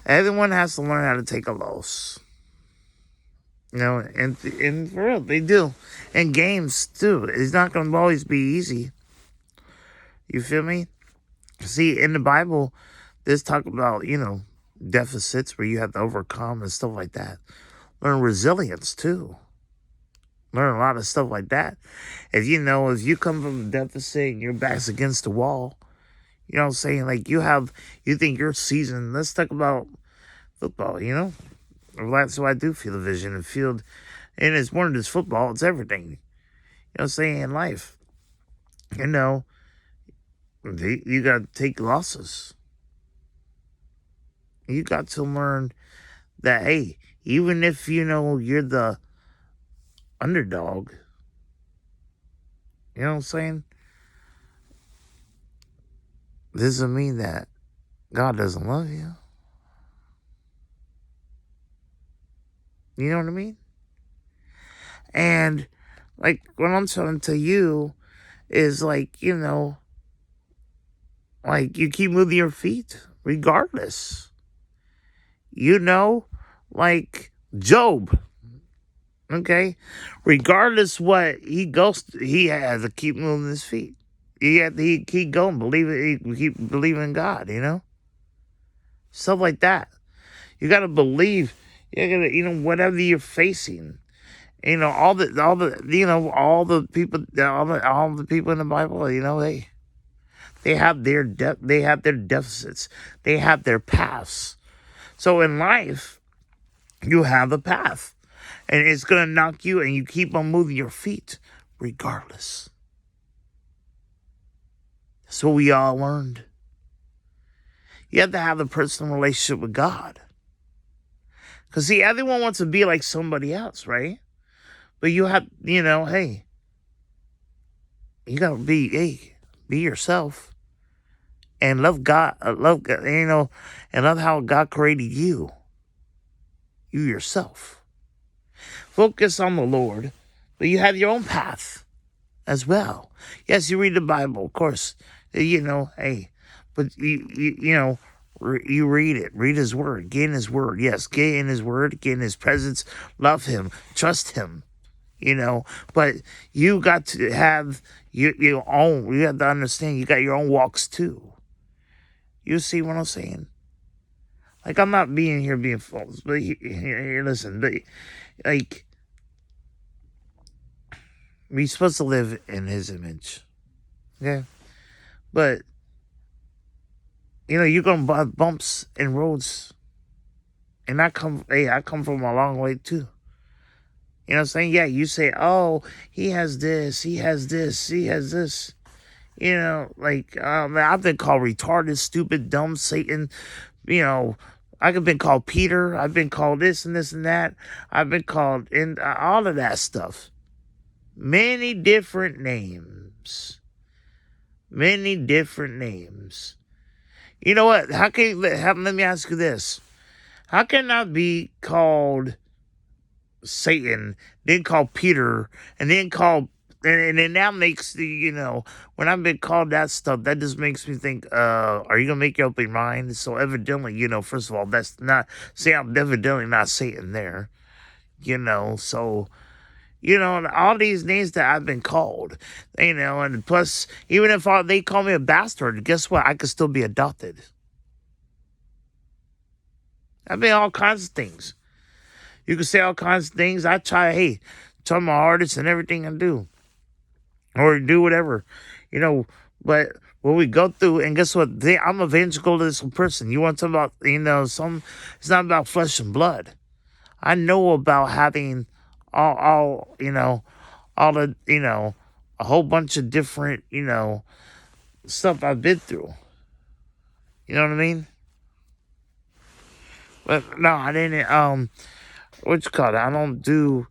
Everyone has to learn how to take a loss. And for real, they do. And games, too. It's not going to always be easy. You feel me? See, in the Bible, there's talk about, deficits where you have to overcome and stuff like that. Learn resilience, too. Learn a lot of stuff like that. If you come from a deficit and your back's against the wall, you know what I'm saying? Like, you think you're seasoned. Let's talk about football, Well, that's what I do feel the vision and field. And it's more than just football, it's everything. You know what I'm saying? In life, you know, you got to take losses. You got to learn that, hey, even if you're the underdog, you know what I'm saying? This doesn't mean that God doesn't love you. You know what I mean? And like what I'm saying to you is like, like you keep moving your feet regardless. Like Job, okay? Regardless what he goes he has to keep moving his feet. He keep going, keep believing in God, Stuff like that. You gotta believe. You gotta, whatever you're facing. All the people in the Bible, they have they have their deficits. They have their paths. So in life, you have a path. And it's gonna knock you and you keep on moving your feet regardless. That's what we all learned. You have to have a personal relationship with God. Because see, everyone wants to be like somebody else, right? But you have, hey, you gotta be yourself and love God, and love how God created you yourself. Focus on the Lord, but you have your own path as well. Yes, you read the Bible, of course, hey, but you read it, read His Word, get in His Word. Yes, get in His Word, get in His presence, love Him, trust Him. But you got to have your own. You have to understand you got your own walks too. You see what I'm saying? Like, I'm not being false, but here, listen, but like, we're supposed to live in His image, okay? But you're gonna have bumps and roads, and I come from a long way too. You know what I'm saying? Yeah, you say, oh, he has this, he has this, he has this. I've been called retarded, stupid, dumb, Satan. I've been called Peter. I've been called this and this and that. I've been called all of that stuff. Many different names. Many different names. You know what? Let me ask you this. How can I be called Satan, then called Peter, and then called, and then that makes when I've been called that stuff, that just makes me think, are you gonna make your up your mind? So evidently, first of all, that's not, say I'm evidently not Satan there, so, all these names that I've been called, and plus, even if they call me a bastard, guess what? I could still be adopted. I mean, all kinds of things. You can say all kinds of things. I try my hardest and everything I do. Or do whatever. But when we go through, and guess what? I'm a evangelical person. You want to talk about, it's not about flesh and blood. I know about having all the, a whole bunch of different, stuff I've been through. You know what I mean? But no, I didn't, what you call it? I don't do,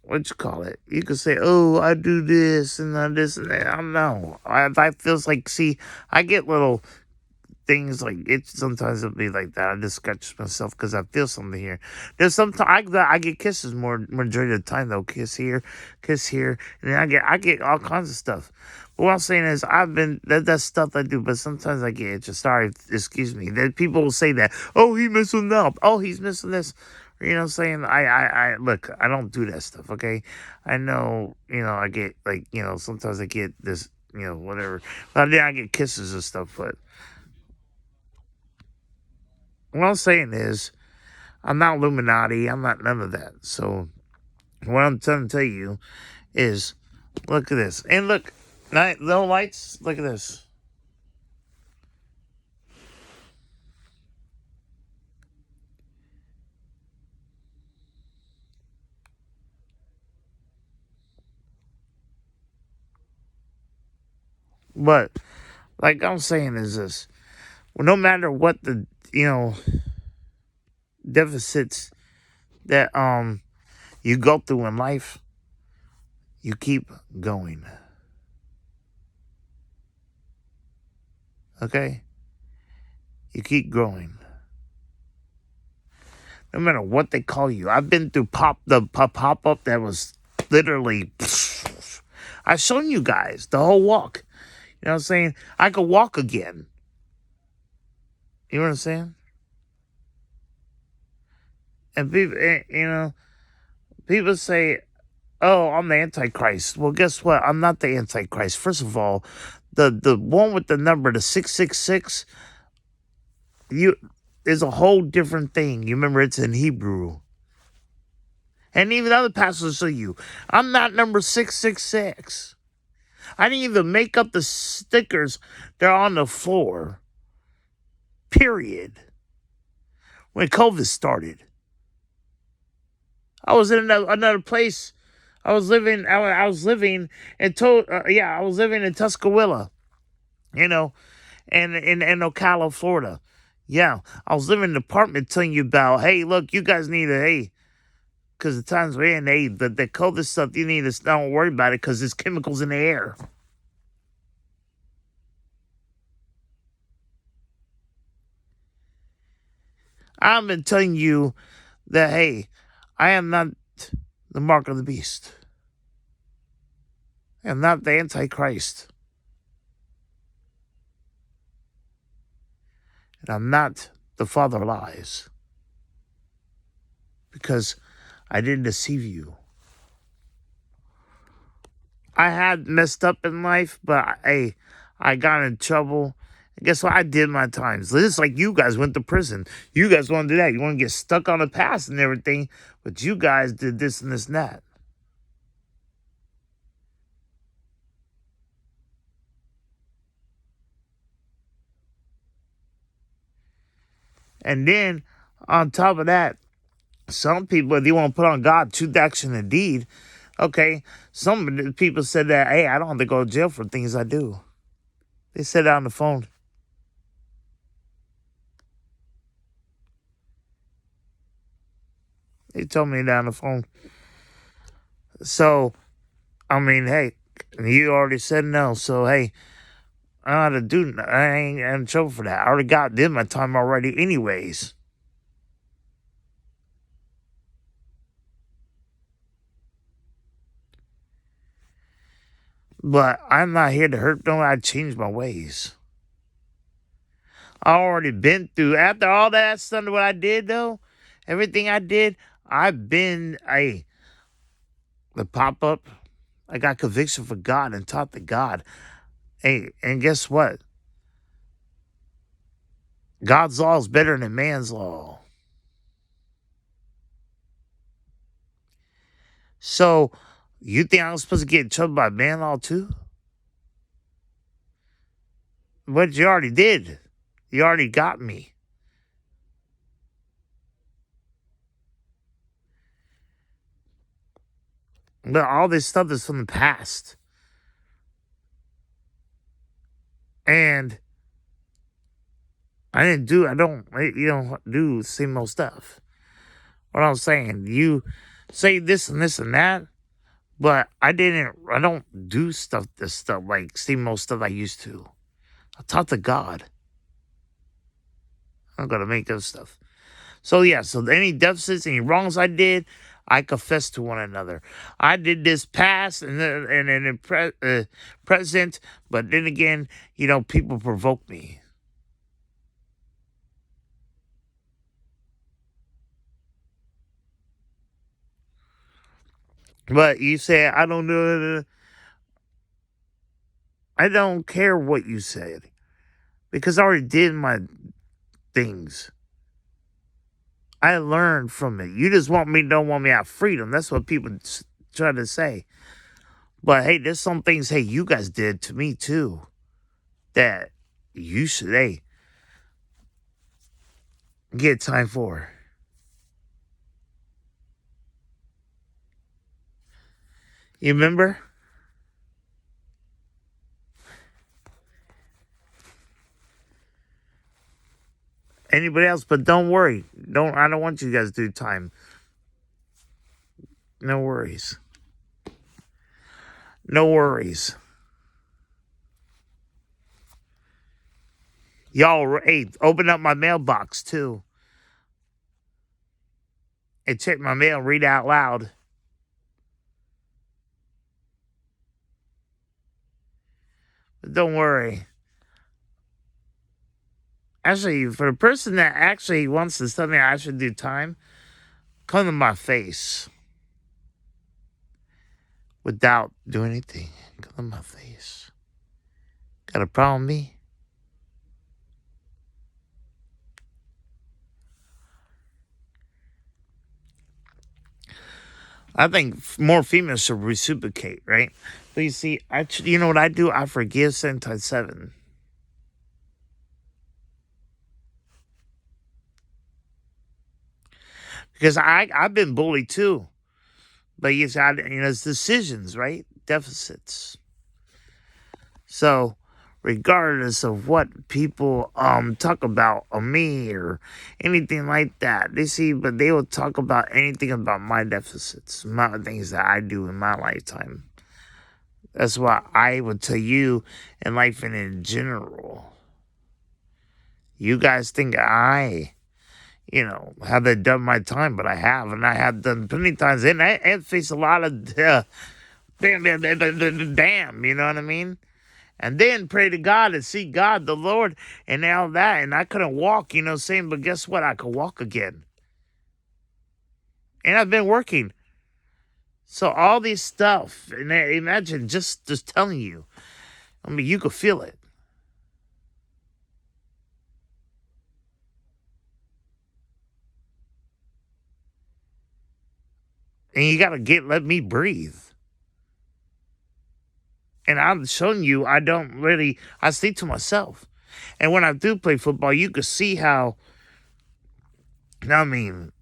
what you call it? You could say, oh, I do this and this and that. I don't know. I feels like, see, I get little things like it. Sometimes it'll be like that. I just scratch myself because I feel something here. There's sometimes I get kisses more majority of the time though. Kiss here, and then I get all kinds of stuff. But what I'm saying is I've been that's stuff I do, but sometimes I get itches. Sorry, excuse me. That people will say that. Oh, he missing that. Oh, he's missing this. You know what I'm saying? I look. I don't do that stuff. Okay, I know. I get like sometimes I get this. Whatever. But then I get kisses and stuff. But what I'm saying is, I'm not Illuminati. I'm not none of that. So what I'm trying to tell you is, look at this. And look, no lights. Look at this. But like I'm saying is this. Well, no matter what the deficits that you go through in life, you keep going. Okay? You keep growing. No matter what they call you. I've been through the pop up that was literally I've shown you guys the whole walk. You know what I'm saying? I could walk again. You know what I'm saying? And people, people say, "Oh, I'm the Antichrist." Well, guess what? I'm not the Antichrist. First of all, the one with the number, the 666, you is a whole different thing. You remember it's in Hebrew. And even other pastors tell you, I'm not number 666. I didn't even make up the stickers. They're on the floor. Period. When COVID started, I was in another place. I was living. I was living in I was living in Tuscaloosa. And in Ocala, Florida. Yeah, I was living in an apartment telling you about. Hey, look, you guys need because the times we're in, the COVID stuff. You need to don't worry about it because there's chemicals in the air. I've been telling you that, hey, I am not the mark of the beast. I am not the Antichrist. And I'm not the father of lies. Because I didn't deceive you. I had messed up in life, but I got in trouble. And guess what? I did my times. It's like you guys went to prison. You guys want to do that. You want to get stuck on the past and everything. But you guys did this and this and that. And then, on top of that, some people, if you want to put on God, truth, action, and deed, okay, some people said that, hey, I don't have to go to jail for things I do. They said that on the phone. They told me that on the phone. So, I mean, hey, you already said no. So, hey, I don't have to do. I ain't in trouble for that. I already did my time already, anyways. But I'm not here to hurt nobody. I changed my ways. I already been through after all that stuff. What I did though, everything I did, I've been the pop up. I got conviction for God and taught to God. Hey, and guess what? God's law is better than man's law. So, you think I'm supposed to get in trouble by man law too? But you already did. You already got me. But all this stuff is from the past. And I don't do the same old stuff. What I'm saying, you say this and this and that, but I don't do this stuff like same old stuff I used to. I talk to God. I'm going to make up stuff. So, yeah, so any deficits, any wrongs I did, I confess to one another. I did this past and in present, but then again, people provoke me. But you say, I don't know. I don't care what you said because I already did my things. I learned from it. You just don't want me to have freedom. That's what people try to say. But hey, there's some things, hey, you guys did to me too that you should, hey, get time for. You remember? Anybody else? But don't worry. I don't want you guys to do time. No worries. No worries. Y'all, hey, open up my mailbox too. And check my mail, read out loud. But don't worry. Actually, for the person that actually wants to tell me I should do time, come to my face without doing anything. Come to my face. Got a problem with me? I think more females should reciprocate, right? But you see, you know what I do? I forgive 7 times 7. Because I've been bullied too. But it's decisions, right? Deficits. So, regardless of what people talk about on me or anything like that, but they will talk about anything about my deficits, my things that I do in my lifetime. That's why I would tell you in life and in general. You guys think I, haven't done my time, but I have, and I have done plenty times, and I have faced a lot of damn, you know what I mean? And then pray to God and see God, the Lord, and all that. And I couldn't walk, saying, but guess what? I could walk again. And I've been working. So all these stuff, and imagine just telling you. I mean, you could feel it. And you gotta let me breathe. And I'm showing you I speak to myself. And when I do play football, you can see how, I mean,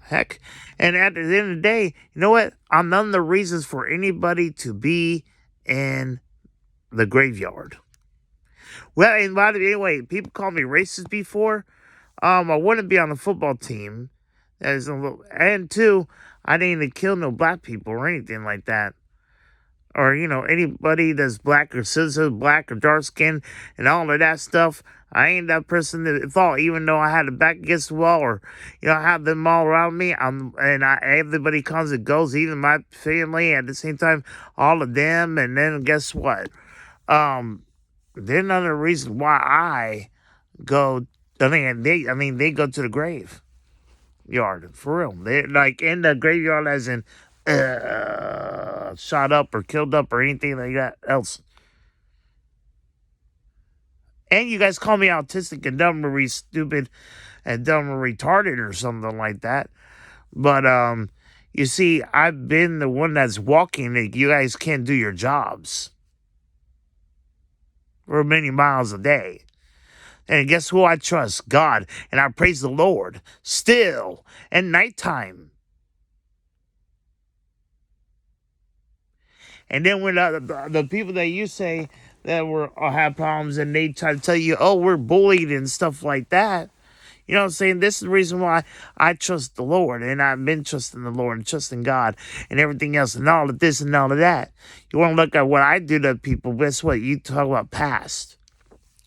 heck. And at the end of the day, you know what? I'm none of the reasons for anybody to be in the graveyard. Well, and by the way, anyway, people called me racist before. I wouldn't be on the football team. And two, I didn't even kill no black people or anything like that. Or, anybody that's black or citizen, black or dark skin and all of that stuff. I ain't that person that thought, even though I had a back against the wall or, I have them all around me. Everybody comes and goes, even my family at the same time, all of them. And then guess what? They're another reason why I go. They go to the grave yard for real. They like in the graveyard, as in shot up or killed up or anything like that else. And you guys call me autistic and dumb or stupid and dumb or retarded or something like that. But you see, I've been the one that's walking that you guys can't do your jobs for many miles a day. And guess who I trust? God. And I praise the Lord still at nighttime. And then when the people that you say that have problems and they try to tell you, oh, we're bullied and stuff like that. You know what I'm saying? This is the reason why I trust the Lord, and I've been trusting the Lord and trusting God and everything else and all of this and all of that. You want to look at what I do to people, guess what? You talk about past.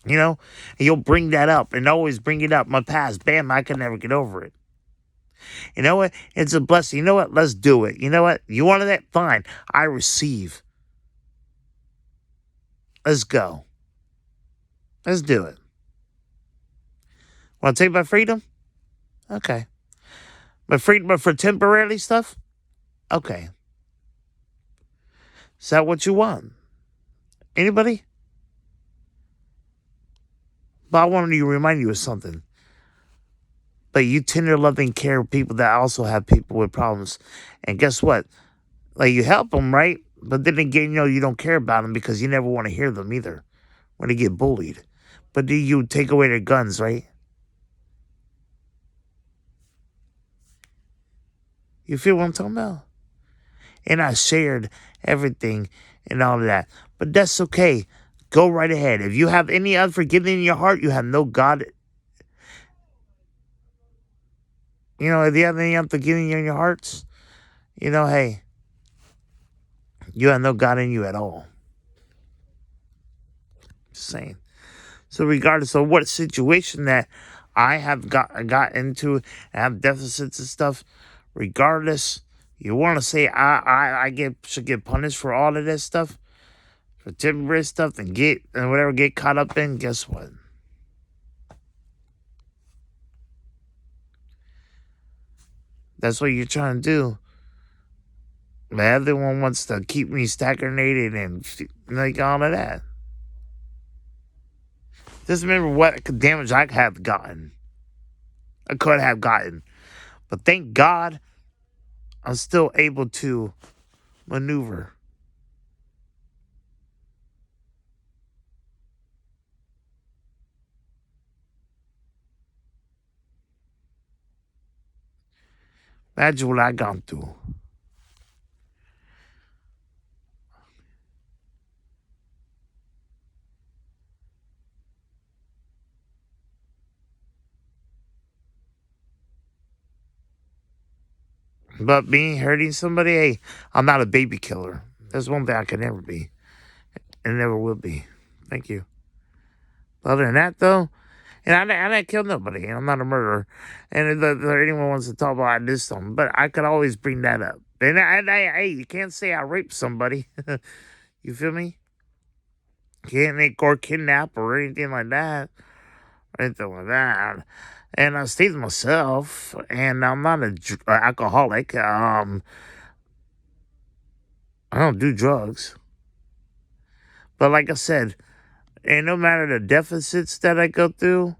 You know, and you'll bring that up and always bring it up. My past, bam, I can never get over it. You know what? It's a blessing. You know what? Let's do it. You know what? You wanted that? Fine. I receive. Let's go. Let's do it. Want to take my freedom? Okay. My freedom for temporary stuff? Okay. Is that what you want? Anybody? But I wanted to remind you of something. But you tender, loving, care people that also have people with problems. And guess what? Like, you help them, right? But then again, you don't care about them because you never want to hear them either when they get bullied. But do you take away their guns, right? You feel what I'm talking about? And I shared everything and all of that. But that's okay. Go right ahead. If you have any unforgiveness in your heart, you have no God. If you have any unforgiveness in your hearts, hey, you have no God in you at all. Just saying. So regardless of what situation that I have got into and have deficits and stuff, regardless, you want to say should get punished for all of this stuff, for temporary stuff, and get caught up in. Guess what? That's what you're trying to do. But everyone wants to keep me stagnated and like all of that. Just remember what damage I have gotten. I could have gotten. But thank God I'm still able to maneuver. Imagine what I gone through. But me hurting somebody, hey, I'm not a baby killer. That's one thing I can never be. And never will be. Thank you. Other than that, though, and I didn't kill nobody. I'm not a murderer. And if anyone wants to talk about I did something, but I could always bring that up. And hey, you can't say I raped somebody. You feel me? Can't make or kidnap or anything like that. Or anything like that. And I stayed to myself, and I'm not an alcoholic. I don't do drugs. But like I said, and no matter the deficits that I go through,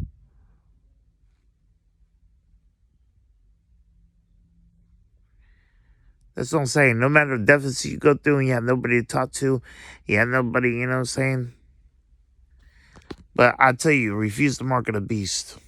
that's what I'm saying. No matter the deficits you go through and you have nobody to talk to, you have nobody, you know what I'm saying? But I tell you, refuse the mark of the beast.